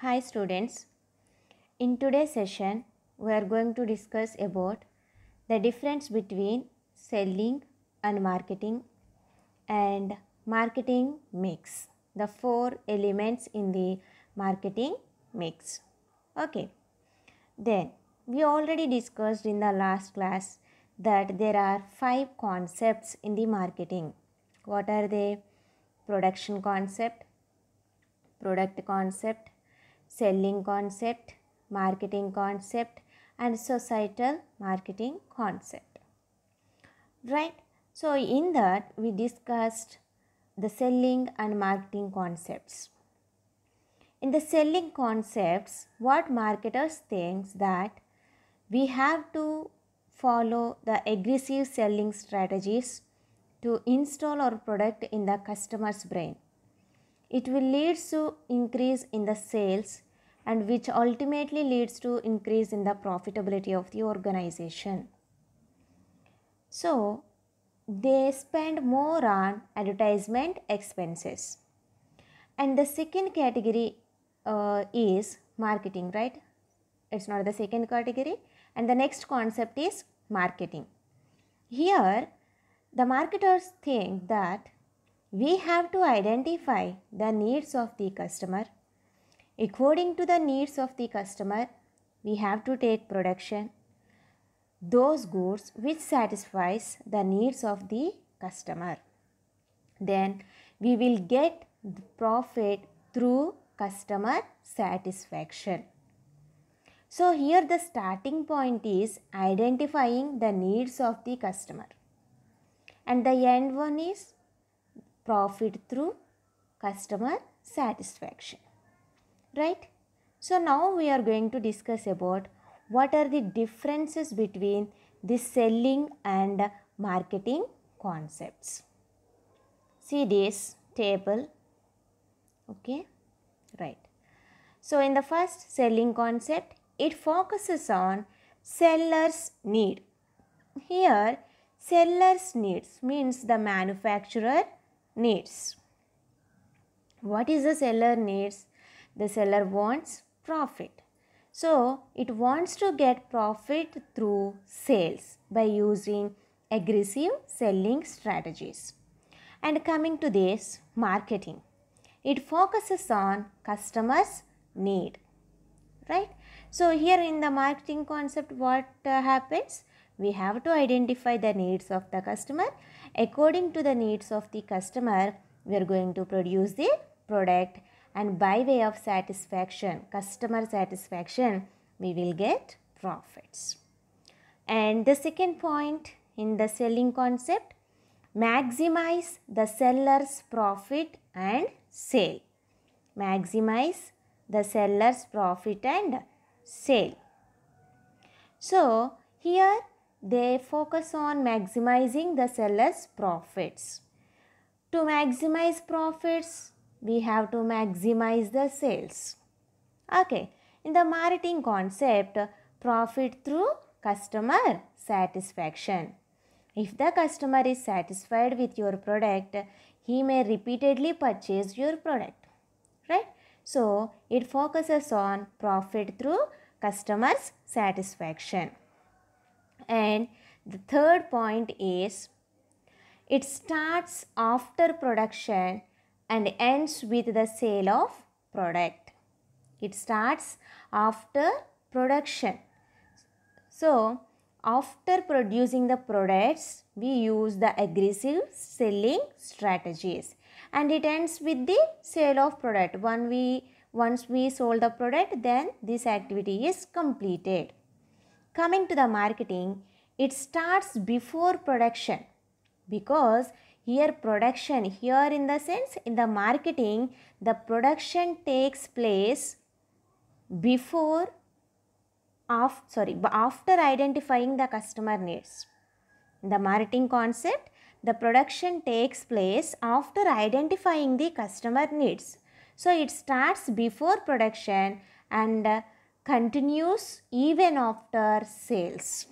Hi students, in today's session we are going to discuss about the difference between selling and marketing mix, the four elements in the marketing mix. Okay, then we already discussed in the last class that there are five concepts in the marketing. What are they? Production concept, product concept, selling concept, marketing concept, and societal marketing concept. Right? So, in that, we discussed the selling and marketing concepts. In the selling concepts, what marketers think that we have to follow the aggressive selling strategies to install our product in the customer's brain. It will lead to increase in the sales and which ultimately leads to increase in the profitability of the organization. So, they spend more on advertisement expenses. And the second category is marketing, right? It's not the second category. And the next concept is marketing. Here, the marketers think that we have to identify the needs of the customer. According to the needs of the customer, we have to take production those goods which satisfies the needs of the customer. Then we will get the profit through customer satisfaction. So here the starting point is identifying the needs of the customer. And the end one is profit through customer satisfaction. Right? So now we are going to discuss about what are the differences between the selling and marketing concepts. See this table. Okay, right. So in the first selling concept, it focuses on seller's need. Here, seller's needs means the manufacturer needs. What is the seller needs? The seller wants profit. So, it wants to get profit through sales by using aggressive selling strategies. And coming to this, marketing. It focuses on customers' need. Right? So, here in the marketing concept, what happens? We have to identify the needs of the customer. According to the needs of the customer, we are going to produce the product, and by way of satisfaction, customer satisfaction, we will get profits. And the second point in the selling concept, maximize the seller's profit and sale. Maximize the seller's profit and sale. So, here they focus on maximizing the seller's profits. To maximize profits, we have to maximize the sales. Okay, in the marketing concept, profit through customer satisfaction. If the customer is satisfied with your product, he may repeatedly purchase your product, right? So, it focuses on profit through customer's satisfaction. And the third point is, it starts after production and ends with the sale of product. It starts after production. So, after producing the products, we use the aggressive selling strategies. And it ends with the sale of product. Once we sold the product, then this activity is completed. Coming to the marketing, it starts before production, because here in the sense, in the marketing, the production takes place after identifying the customer needs. In the marketing concept, the production takes place after identifying the customer needs. So, it starts before production and continues even after sales.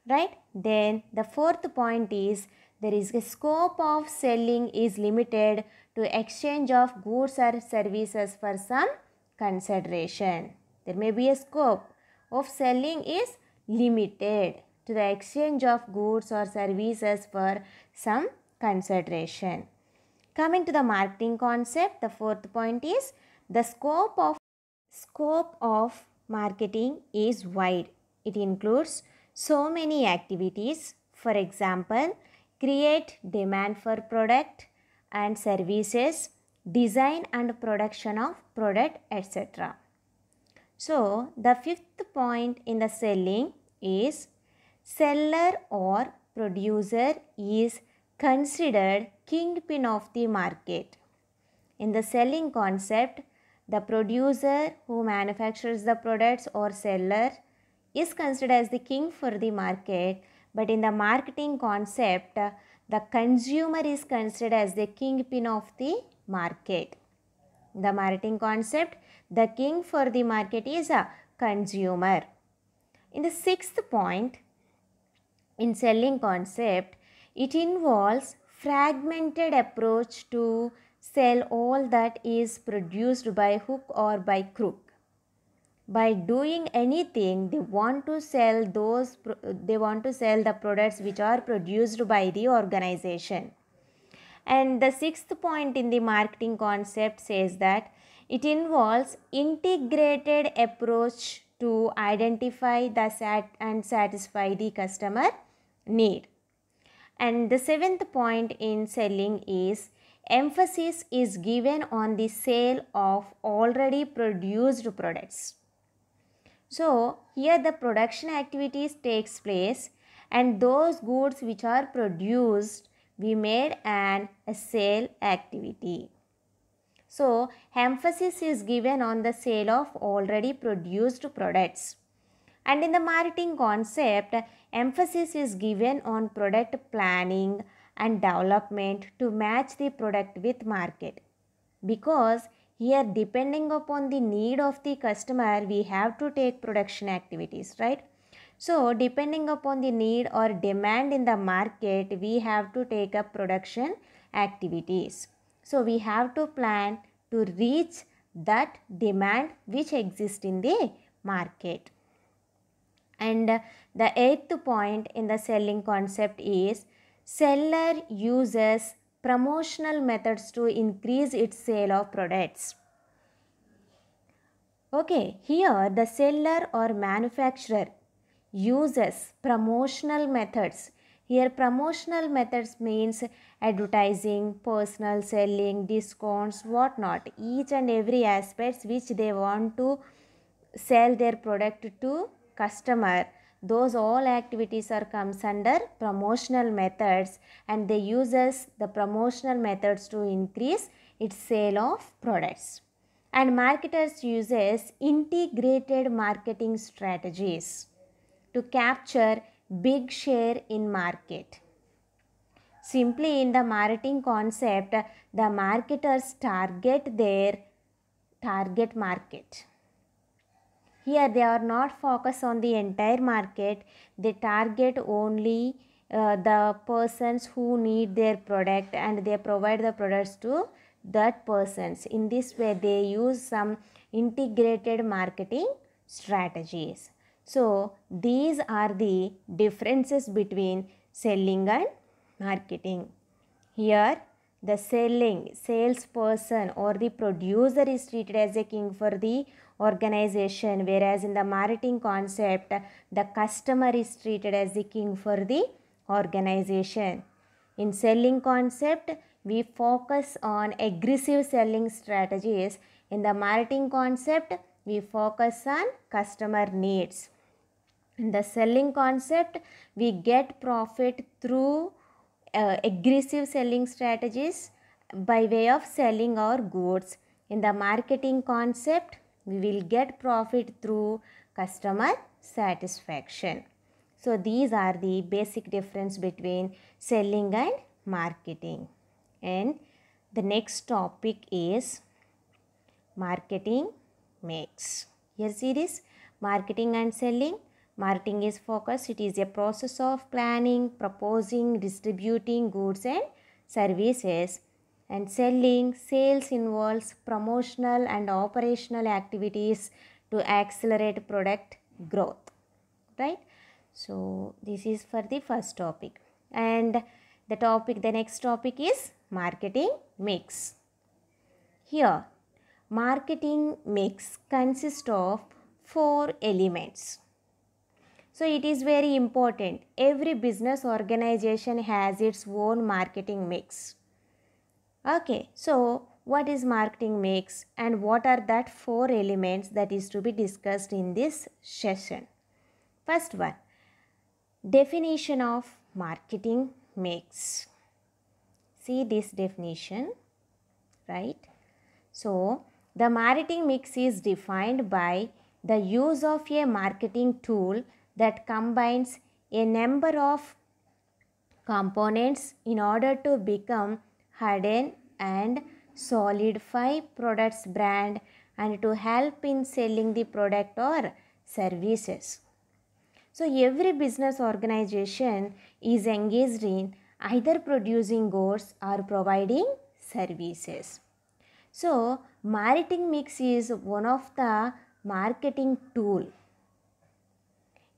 Right? Then the fourth point is, there is a scope of selling is limited to exchange of goods or services for some consideration. There may be a scope of selling is limited to the exchange of goods or services for some consideration. Coming to the marketing concept, the fourth point is the scope of marketing is wide. It includes so many activities. For example, create demand for product and services, design and production of product, etc. So, the fifth point in the selling is seller or producer is considered kingpin of the market. In the selling concept, the producer who manufactures the products or seller is considered as the king for the market, but in the marketing concept, the consumer is considered as the kingpin of the market. The marketing concept, the king for the market is a consumer. In the sixth point, in selling concept, it involves fragmented approach to sell all that is produced by hook or by crook. By doing anything, they want to sell the products which are produced by the organization. And the sixth point in the marketing concept says that it involves integrated approach to identify and satisfy the customer need. And the seventh point in selling is emphasis is given on the sale of already produced products. So here the production activities takes place, and those goods which are produced, we made a sale activity. So emphasis is given on the sale of already produced products. And in the marketing concept, emphasis is given on product planning and development to match the product with market. Because here, depending upon the need of the customer, we have to take production activities, right? So depending upon the need or demand in the market, we have to take up production activities. So we have to plan to reach that demand which exists in the market. And the eighth point in the selling concept is seller uses promotional methods to increase its sale of products. Okay, here the seller or manufacturer uses promotional methods. Here promotional methods means advertising, personal selling, discounts, whatnot. Each and every aspects which they want to sell their product to customer, those all activities are comes under promotional methods, and they uses the promotional methods to increase its sale of products. And marketers uses integrated marketing strategies to capture big share in market. Simply in the marketing concept, the marketers target their target market. Here they are not focused on the entire market, they target only the persons who need their product, and they provide the products to that persons. In this way they use some integrated marketing strategies. So these are the differences between selling and marketing. Here the salesperson or the producer is treated as a king for the organization, whereas in the marketing concept, the customer is treated as the king for the organization. In selling concept, we focus on aggressive selling strategies. In the marketing concept, we focus on customer needs. In the selling concept, we get profit through aggressive selling strategies by way of selling our goods. In the marketing concept, we will get profit through customer satisfaction. So these are the basic difference between selling and marketing. And the next topic is marketing mix. Here see this, marketing and selling. Marketing is focused. It is a process of planning, proposing, distributing goods and services. And sales involves promotional and operational activities to accelerate product growth, right? So this is for the first topic. And the next topic is marketing mix. Here, marketing mix consists of 4 elements. So it is very important. Every business organization has its own marketing mix. Okay, so what is marketing mix and what are that 4 elements that is to be discussed in this session? First one, definition of marketing mix. See this definition, right? So the marketing mix is defined by the use of a marketing tool that combines a number of components in order to become harden and solidify product's brand and to help in selling the product or services. So every business organization is engaged in either producing goods or providing services. So marketing mix is one of the marketing tool.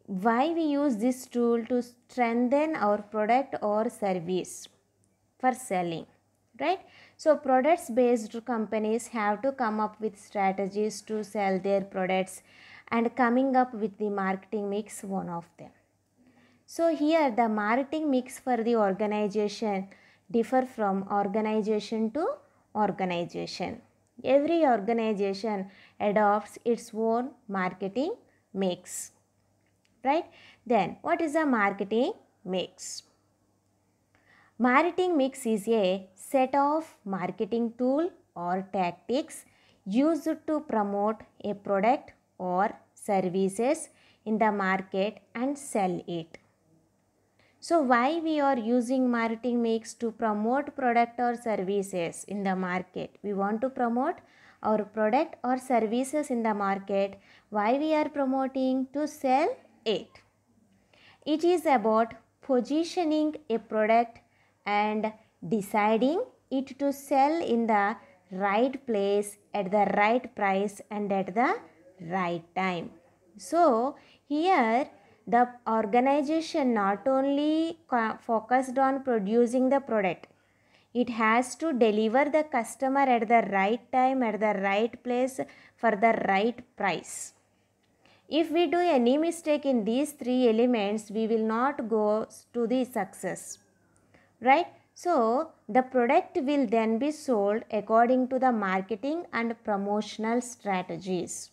Why we use this tool? To strengthen our product or service for selling, right? So products based companies have to come up with strategies to sell their products, and coming up with the marketing mix one of them. So here the marketing mix for the organization differ from organization to organization. Every organization adopts its own marketing mix, right? Then what is a marketing mix? Marketing mix is a set of marketing tool or tactics used to promote a product or services in the market and sell it. So why we are using marketing mix? To promote product or services in the market. We want to promote our product or services in the market. Why we are promoting? To sell it. It is about positioning a product and deciding it to sell in the right place at the right price and at the right time. So here the organization not only focused on producing the product, it has to deliver the customer at the right time, at the right place, for the right price. If we do any mistake in these 3 elements, we will not go to the success, right? So the product will then be sold according to the marketing and promotional strategies.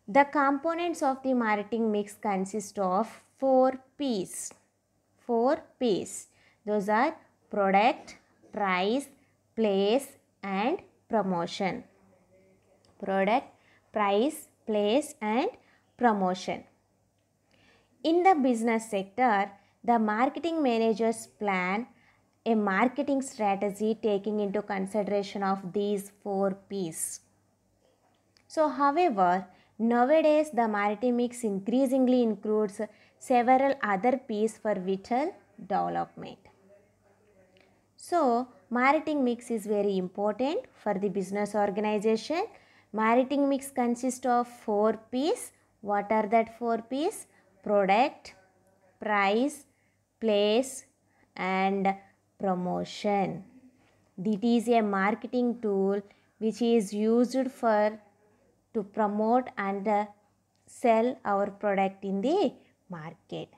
The components of the marketing mix consist of 4 P's. 4 P's. Those are product, price, place and promotion. Product, price, place and promotion. In the business sector, the marketing managers plan a marketing strategy taking into consideration of these 4 P's. So however, nowadays the marketing mix increasingly includes several other P's for vital development. So marketing mix is very important for the business organization. Marketing mix consists of 4 P's. What are that 4 P's? Product, price, place and promotion. It is a marketing tool which is used to promote and sell our product in the market.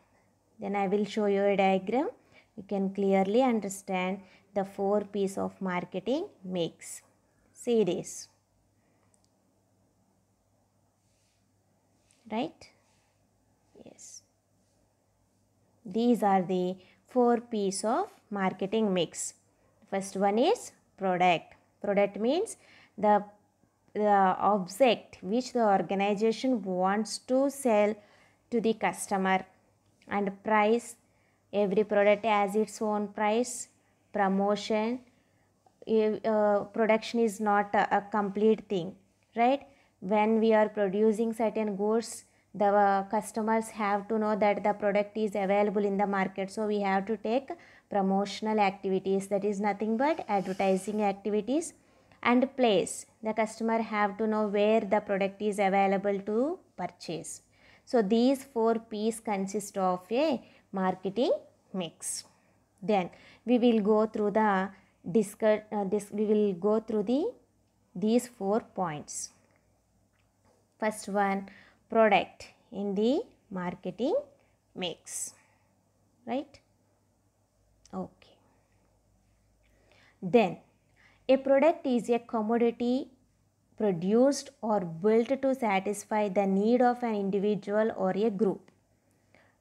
Then I will show you a diagram. You can clearly understand the 4 P's of marketing mix. See this. Right? Yes. These are the 4 P's of marketing mix. First one is product. Product means the object which the organization wants to sell to the customer. And price, every product has its own price. Promotion, production is not a complete thing, right? When we are producing certain goods, The customers have to know that the product is available in the market, so we have to take promotional activities, that is nothing but advertising activities. And place, the customer have to know where the product is available to purchase. So these 4 P's consist of a marketing mix. Then we will go through the these 4 points. First one, product in the marketing mix, right? Okay. Then a product is a commodity produced or built to satisfy the need of an individual or a group.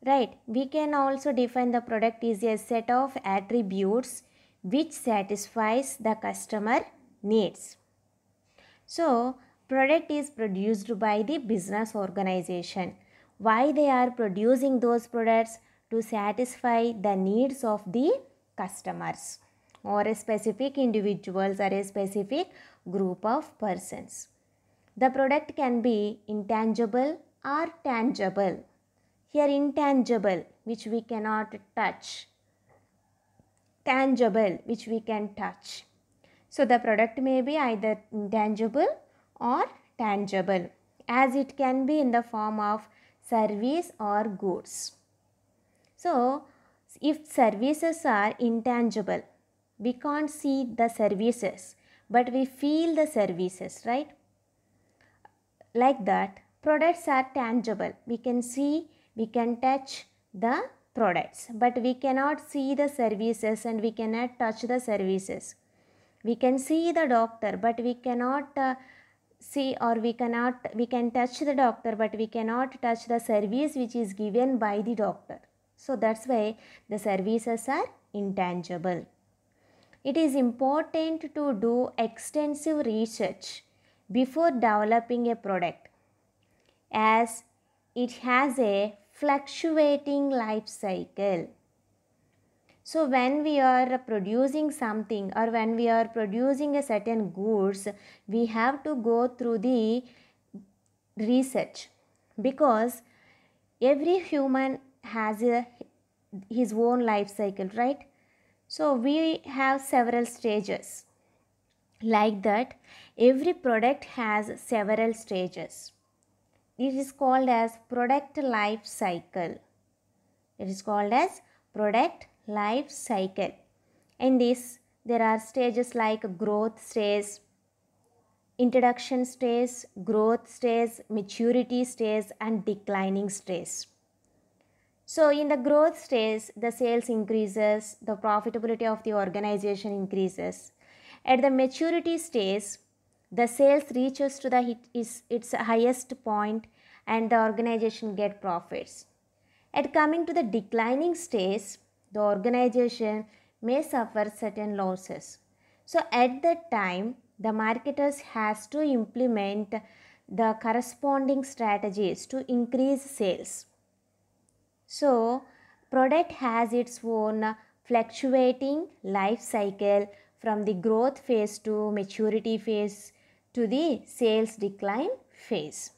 Right, we can also define the product is a set of attributes which satisfies the customer needs. So, product is produced by the business organization. Why they are producing those products? To satisfy the needs of the customers or a specific individuals or a specific group of persons. The product can be intangible or tangible. Here intangible, which we cannot touch. Tangible, which we can touch. So the product may be either intangible or tangible, as it can be in the form of service or goods. So if services are intangible, we can't see the services, but we feel the services, right? Like that, products are tangible. We can see, we can touch the products, but we cannot see the services and we cannot touch the services. We can see the doctor, but we cannot see, or we can touch the doctor, but we cannot touch the service which is given by the doctor. So that's why the services are intangible. It is important to do extensive research before developing a product, as it has a fluctuating life cycle. So when we are producing something or when we are producing a certain goods, we have to go through the research, because every human has his own life cycle, right? So we have several stages. Like that, every product has several stages. It is called as product life cycle. It is called as product life cycle. In this, there are stages like growth stage, introduction stage, growth stage, maturity stage, and declining stage. So in the growth stage, the sales increases, the profitability of the organization increases. At the maturity stage, the sales reaches to its highest point and the organization get profits. At coming to the declining stage, the organization may suffer certain losses. So at that time, the marketers has to implement the corresponding strategies to increase sales. So product has its own fluctuating life cycle from the growth phase to maturity phase to the sales decline phase.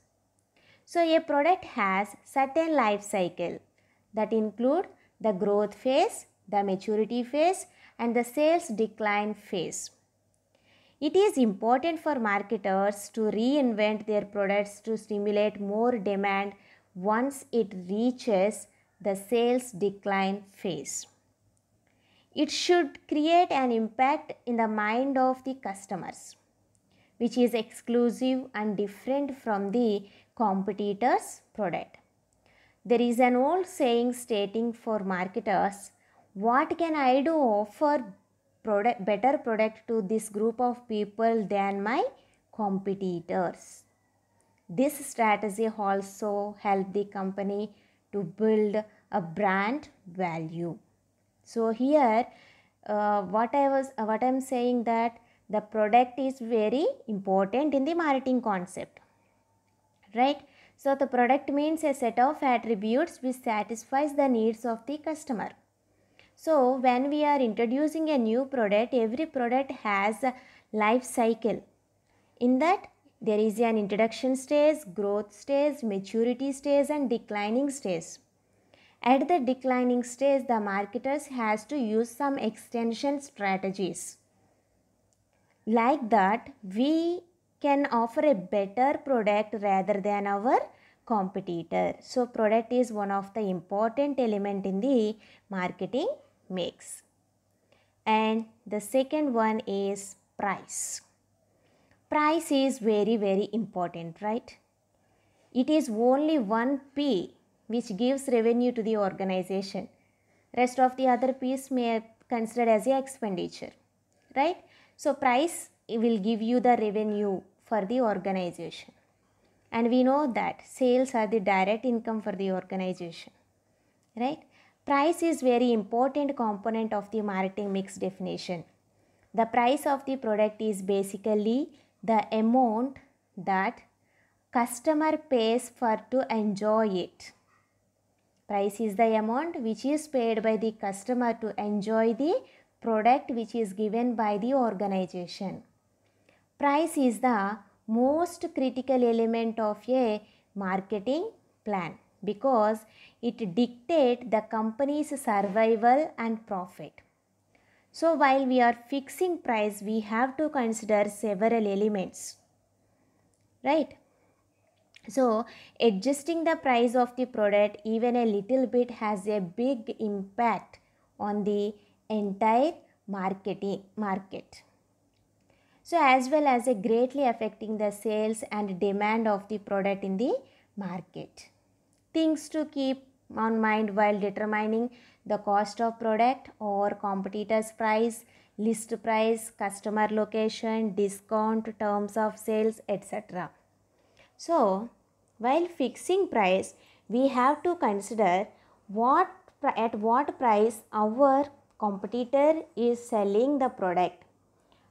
So a product has certain life cycle that include the growth phase, the maturity phase, and the sales decline phase. It is important for marketers to reinvent their products to stimulate more demand once it reaches the sales decline phase. It should create an impact in the mind of the customers, which is exclusive and different from the competitor's product. There is an old saying stating for marketers, what can I do offer better product to this group of people than my competitors? This strategy also helps the company to build a brand value. So here what I'm saying that the product is very important in the marketing concept, right? So the product means a set of attributes which satisfies the needs of the customer. So when we are introducing a new product, every product has a life cycle. In that, There is an introduction stage, growth stage, maturity stage and declining stage. At the declining stage, the marketers has to use some extension strategies. Like that, we can offer a better product rather than our competitor. So product is one of the important element in the marketing mix. And the second one is price. Price is very important, right? It is only one P which gives revenue to the organization. Rest of the other P's may be considered as a expenditure, right? So price will give you the revenue for the organization. And we know that sales are the direct income for the organization, right? Price is very important component of the marketing mix definition. The price of the product is basically the amount that customer pays for to enjoy it. Price is the amount which is paid by the customer to enjoy the product which is given by the organization. Price is the most critical element of a marketing plan because it dictates the company's survival and profit. So while we are fixing price, we have to consider several elements, right? So adjusting the price of the product even a little bit has a big impact on the entire market. So as well as a greatly affecting the sales and demand of the product in the market. Things to keep on mind while determining the cost of product or competitor's price, list price, customer location, discount, terms of sales, etc. So while fixing price, we have to consider at what price our competitor is selling the product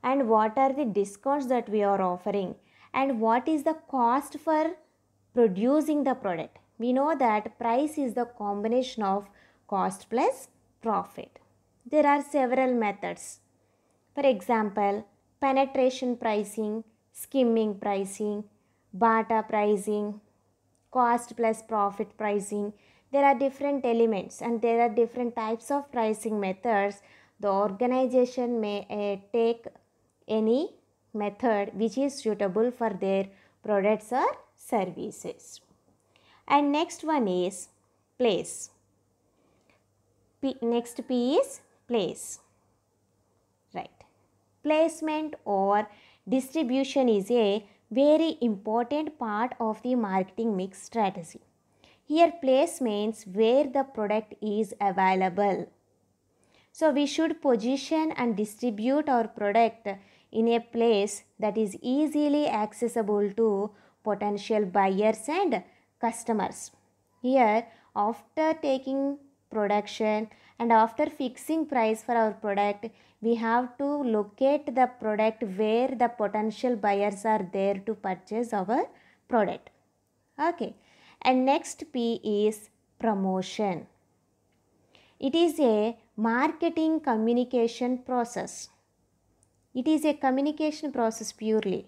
and what are the discounts that we are offering and what is the cost for producing the product. We know that price is the combination of cost plus profit. There are several methods. For example, penetration pricing, skimming pricing, barter pricing, cost plus profit pricing. There are different elements and there are different types of pricing methods. The organization may take any method which is suitable for their products or services. And next one is place. Next P is place, right? Placement or distribution is a very important part of the marketing mix strategy. Here place means where the product is available. So we should position and distribute our product in a place that is easily accessible to potential buyers and customers. Here, after taking production and after fixing price for our product, we have to locate the product where the potential buyers are there to purchase our product. Okay. And next P is promotion. It is a marketing communication process. It is a communication process purely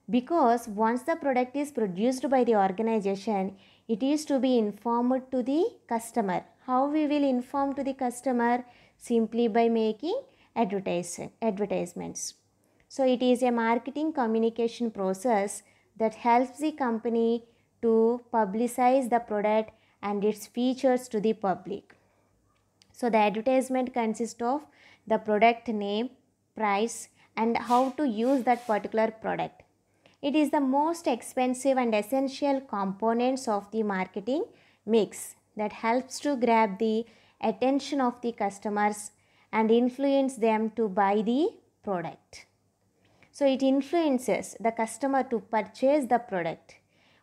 because once the product is produced by the organization, it is to be informed to the customer. How we will inform to the customer? Simply by making advertisements. So it is a marketing communication process that helps the company to publicize the product and its features to the public. So the advertisement consists of the product name, price and how to use that particular product. It is the most expensive and essential components of the marketing mix that helps to grab the attention of the customers and influence them to buy the product. So it influences the customer to purchase the product.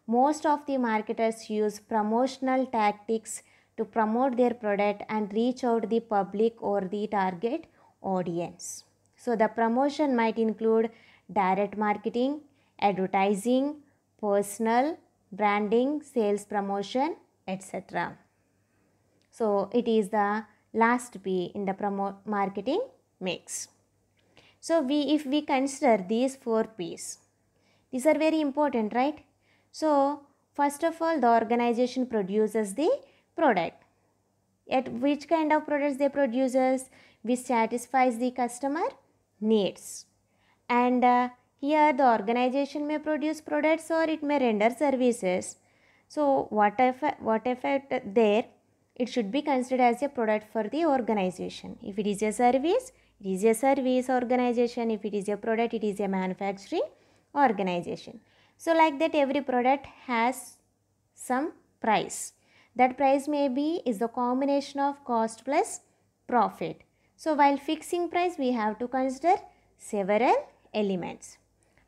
Most of the marketers use promotional tactics to promote their product and reach out the public or the target audience. So the promotion might include direct marketing, advertising, personal branding, sales promotion, etc. So it is the last P in the marketing mix. So if we consider these 4 P's, These are very important, right? So first of all, the organization produces the product. At which kind of products they produces, which satisfies the customer needs. And here the organization may produce products or it may render services. So whatever there, it should be considered as a product for the organization. If it is a service, it is a service organization. If it is a product, it is a manufacturing organization. So like that, every product has some price. That price is the combination of cost plus profit. So while fixing price, we have to consider several elements.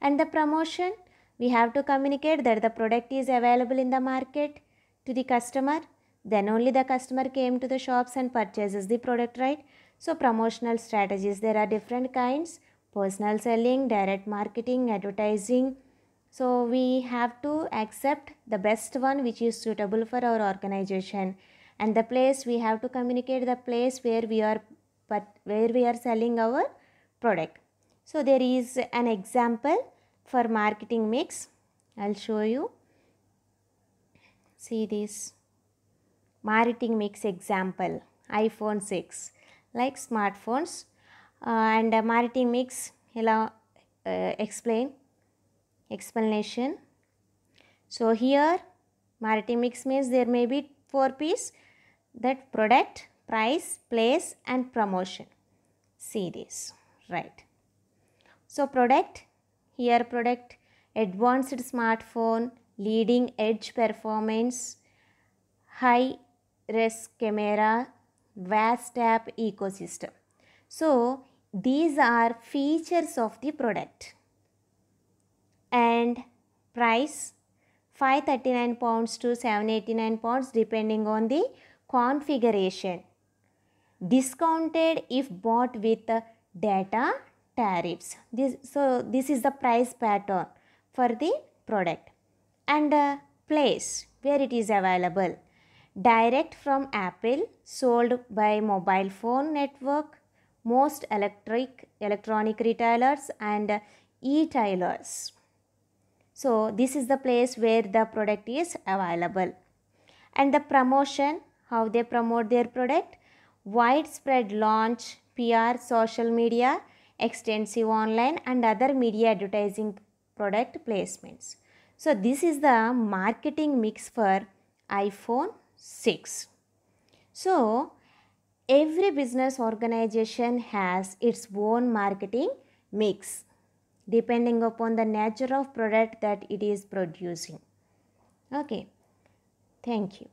And the promotion, we have to communicate that the product is available in the market to the customer. Then only the customer came to the shops and purchases the product, right? So promotional strategies, there are different kinds: personal selling, direct marketing, advertising. So we have to accept the best one which is suitable for our organization. And the place, we have to communicate the place where we are selling our product. So there is an example for marketing mix. I'll show you. See this marketing mix example, iPhone 6, like smartphones, and marketing mix explanation. So here marketing mix means there may be 4 P's, that product, price, place and promotion. See this, right? So product, here product, advanced smartphone, leading edge performance, high res camera, vast app ecosystem. So these are features of the product. And price, 539 pounds to 789 pounds depending on the configuration. Discounted if bought with data tariffs. This is the price pattern for the product. And place, where it is available. Direct from Apple, sold by mobile phone network, most electronic retailers and e-tailers. So this is the place where the product is available. And the promotion, how they promote their product: widespread launch, PR, social media, extensive online and other media advertising, product placements. So this is the marketing mix for iPhone 6. So every business organization has its own marketing mix depending upon the nature of product that it is producing. Okay, thank you.